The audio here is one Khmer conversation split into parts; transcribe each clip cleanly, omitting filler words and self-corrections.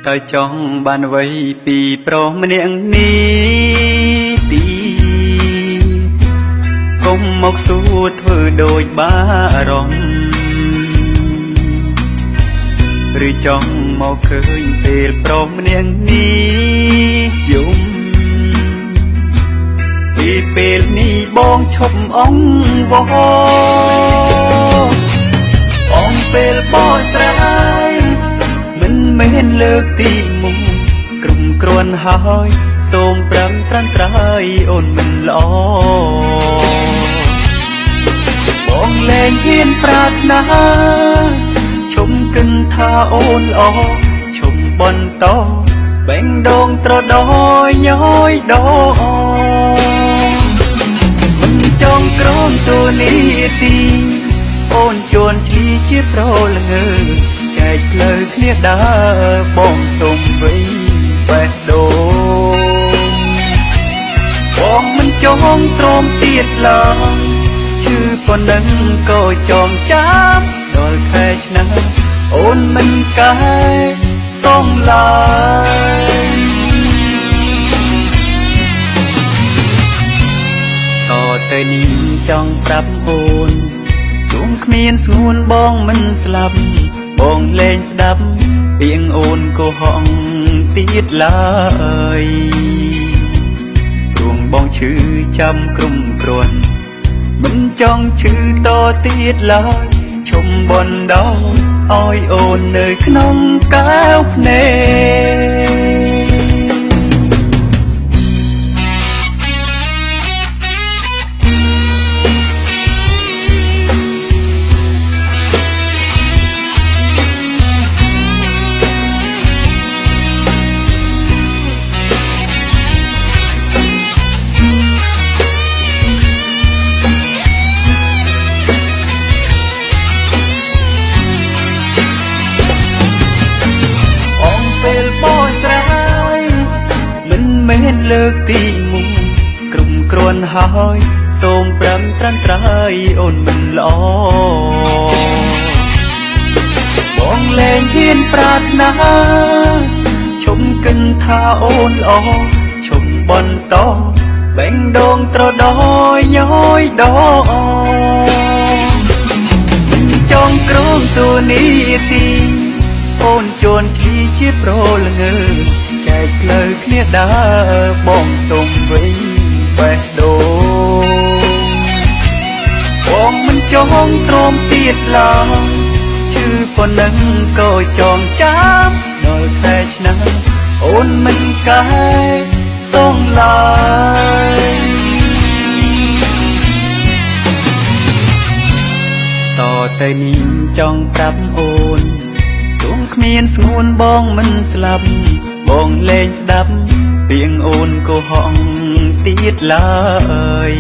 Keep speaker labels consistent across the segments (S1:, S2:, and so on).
S1: តើចង់បានអ្វីពីប្រុសម្នាក់នេះទីកុំមកសួរធ្វើដូចបារម្ភឬចង់មកឃើញពេលប្រុសម្នាក់នេះយំពីពេលនេះបងឈប់អង្វរបងពេលបោះស្រាយមិនមែនលើកទីមុខក្រុមគ្រាន់ហើយសូមប្រាំប្រាំត្រៃអូនមិនល្អបងលែងហ៊ានប្រាថ្នាឈុំគិនថាអូនល្អឈុំបន្តបេងដងត្រដោញយដមិនចង់ក្រំទូនីទីអូនជួនឈ្លីជាប្រល្ងើចែកផ្លូវគ្នាដើរបងសុំវិញបេះដូងបងមិនចង់ទ្រាំទៀតឡើយឈឺប៉ុណ្ណឹងក៏ចងចាំដល់ខែឆ្នាំអូនមិនកែសងឡើយតទៅនេះចង់ប្រាប់អូនជួងគ្មានស្ងួនបងមិនស្លាប់បងលែងស្ដាប់ពាក្យអូនកុហកទៀតឡើយរួងបងឈឺចាំក្រុមគ្រាន់មិនចង់ឈឺតទៀតឡើយឈុំបណ្ដោឲ្យអូននៅក្នុងកែវភ្នែកលើកទីមុខក្រុមគ្រាន់ហើយសូមប្រាំត្រាំត្រៃអូនមិនល្អបងលែងហ៊ានប្រាថ្នាឈុំគិនថាអូនល្អឈុំបន្តបេងដងត្រដោញយដចង់ក្រងទូនីទីអូនជួនឈ្លីជាប្រល្ងើចែកផ្លូវគ្នាដើរបងសុំវិញបេះដូងបងមិនចង់ទ្រាំទៀតឡើយឈឺប៉ុណ្ណឹងក៏ចងចាំដល់ខែឆ្នាំអូនមិនកែសងឡើយតទៅនេះចង់ប្រាប់អូនជួងគ្មានស្ងួនបងមិនស្លាប់បងលែងស្ដាប់ពាក្យអូនកុហកទៀតឡើយ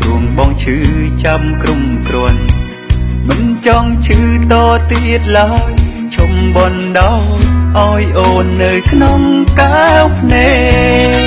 S1: រួងបងឈឺចាំក្រុមគ្រាន់មិនចង់ឈឺតទៀតឡើយឈុំបណ្ដោឲ្យអូននៅក្នុងកែវភ្នែក